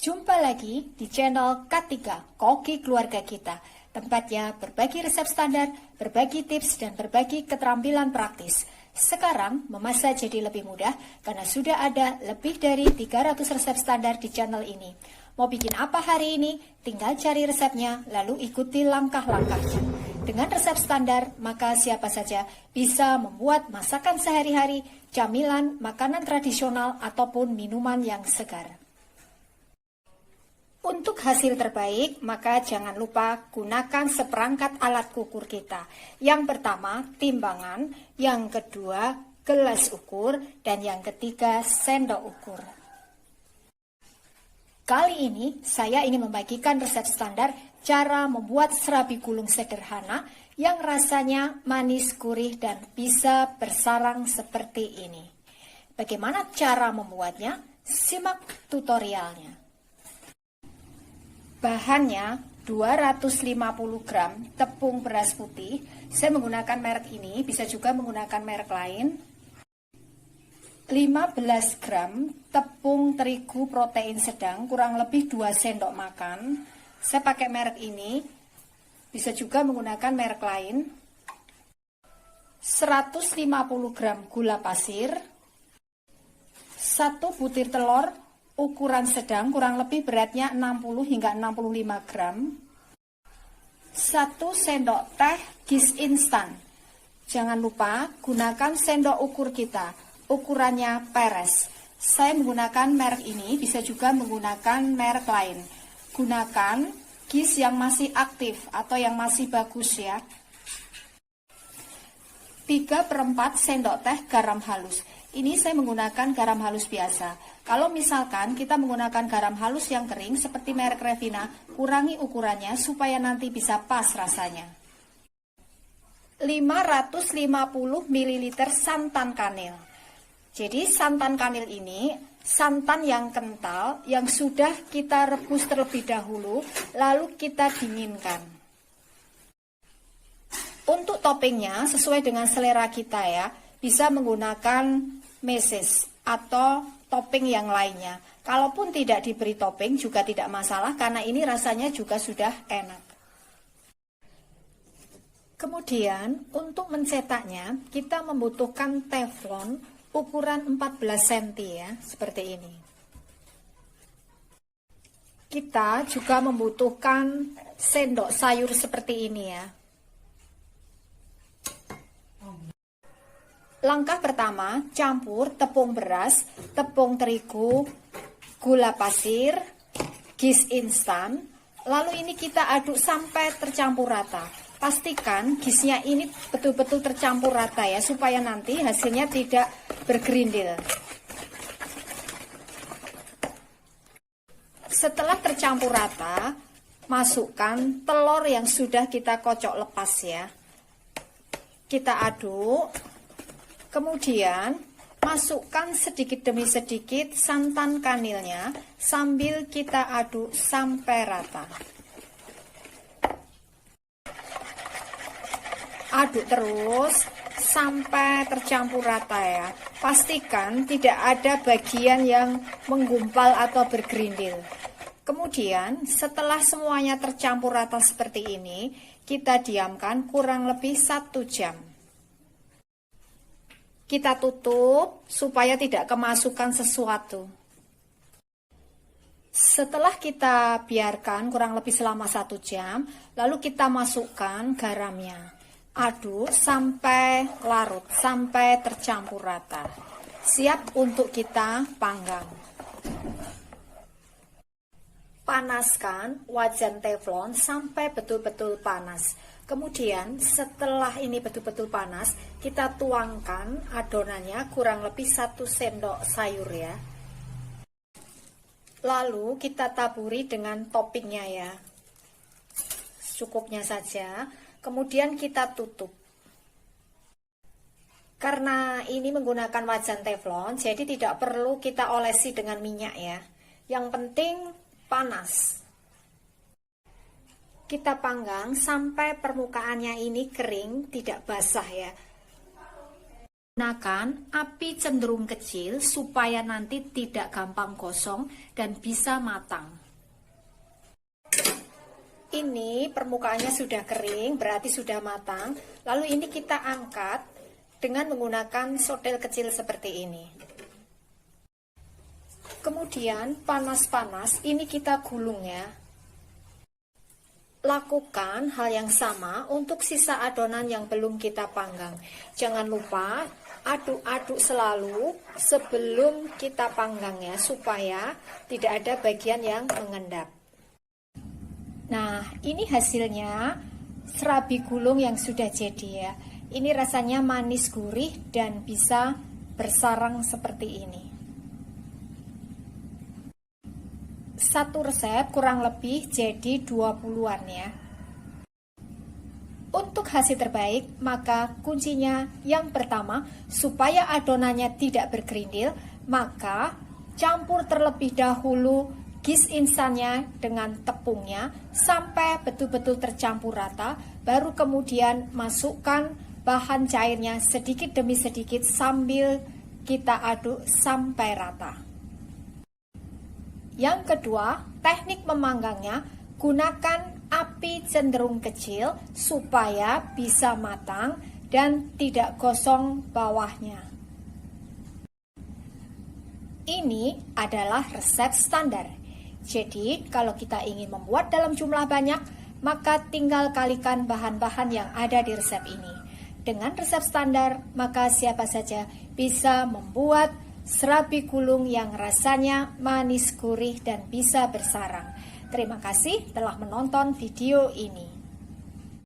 Jumpa lagi di channel K3, Koki Keluarga Kita. Tempatnya berbagi resep standar, berbagi tips, dan berbagi keterampilan praktis. Sekarang memasak jadi lebih mudah karena sudah ada lebih dari 300 resep standar di channel ini. Mau bikin apa hari ini? Tinggal cari resepnya, lalu ikuti langkah-langkahnya. Dengan resep standar, maka siapa saja bisa membuat masakan sehari-hari, camilan, makanan tradisional, ataupun minuman yang segar. Untuk hasil terbaik, maka jangan lupa gunakan seperangkat alat ukur kita. Yang pertama, timbangan. Yang kedua, gelas ukur. Dan yang ketiga, sendok ukur. Kali ini, saya ingin membagikan resep standar cara membuat serabi gulung sederhana yang rasanya manis, gurih, dan bisa bersarang seperti ini. Bagaimana cara membuatnya? Simak tutorialnya. Bahannya 250 gram tepung beras putih. Saya menggunakan merek ini, bisa juga menggunakan merek lain. 15 gram tepung terigu protein sedang, kurang lebih 2 sendok makan. Saya pakai merek ini, bisa juga menggunakan merek lain. 150 gram gula pasir. 1 butir telur ukuran sedang, kurang lebih beratnya 60 hingga 65 gram. 1 sendok teh gis instan. Jangan lupa gunakan sendok ukur kita, ukurannya peres. Saya menggunakan merek ini, bisa juga menggunakan merek lain. Gunakan gis yang masih aktif atau yang masih bagus ya. 3/4 sendok teh garam halus. Ini saya menggunakan garam halus biasa. Kalau misalkan kita menggunakan garam halus yang kering seperti merek Revina, kurangi ukurannya supaya nanti bisa pas rasanya. 550 ml santan kanil. Jadi santan kanil ini santan yang kental yang sudah kita rebus terlebih dahulu lalu kita dinginkan. Untuk toppingnya sesuai dengan selera kita ya, bisa menggunakan meses atau topping yang lainnya. Kalaupun tidak diberi topping juga tidak masalah karena ini rasanya juga sudah enak. Kemudian untuk mencetaknya kita membutuhkan teflon ukuran 14 cm ya, seperti ini. Kita juga membutuhkan sendok sayur seperti ini ya. Langkah pertama, campur tepung beras, tepung terigu, gula pasir, gis instan. Lalu ini kita aduk sampai tercampur rata. Pastikan gisnya ini betul-betul tercampur rata ya, supaya nanti hasilnya tidak bergerindil. Setelah tercampur rata, masukkan telur yang sudah kita kocok lepas ya. Kita aduk. Kemudian masukkan sedikit demi sedikit santan kanilnya sambil kita aduk sampai rata. Aduk terus sampai tercampur rata ya. Pastikan tidak ada bagian yang menggumpal atau bergerindil. Kemudian setelah semuanya tercampur rata seperti ini, kita diamkan kurang lebih 1 jam. Kita tutup supaya tidak kemasukan sesuatu. Setelah kita biarkan kurang lebih selama 1 jam, lalu kita masukkan garamnya. Aduk sampai larut, sampai tercampur rata. Siap untuk kita panggang. Panaskan wajan teflon sampai betul-betul panas. Kemudian setelah ini betul-betul panas, kita tuangkan adonannya kurang lebih 1 sendok sayur ya. Lalu kita taburi dengan toppingnya ya. Cukupnya saja. Kemudian kita tutup. Karena ini menggunakan wajan teflon, jadi tidak perlu kita olesi dengan minyak ya. Yang penting panas. Kita panggang sampai permukaannya ini kering, tidak basah ya. Gunakan api cenderung kecil supaya nanti tidak gampang gosong dan bisa matang. Ini permukaannya sudah kering, berarti sudah matang. Lalu ini kita angkat dengan menggunakan sodel kecil seperti ini. Kemudian panas-panas ini kita gulung ya. Lakukan hal yang sama untuk sisa adonan yang belum kita panggang. Jangan lupa aduk-aduk selalu sebelum kita panggang ya, supaya tidak ada bagian yang mengendap. Nah, ini hasilnya serabi gulung yang sudah jadi ya. Ini rasanya manis gurih dan bisa bersarang seperti ini. Satu resep kurang lebih jadi 20-an ya. Untuk hasil terbaik, maka kuncinya yang pertama, supaya adonannya tidak bergerindil, maka campur terlebih dahulu gis insannya dengan tepungnya sampai betul-betul tercampur rata, baru kemudian masukkan bahan cairnya sedikit demi sedikit sambil kita aduk sampai rata. Yang kedua, teknik memanggangnya, gunakan api cenderung kecil supaya bisa matang dan tidak gosong bawahnya. Ini adalah resep standar. Jadi, kalau kita ingin membuat dalam jumlah banyak, maka tinggal kalikan bahan-bahan yang ada di resep ini. Dengan resep standar, maka siapa saja bisa membuat serabi gulung yang rasanya manis gurih dan bisa bersarang. Terima kasih telah menonton video ini.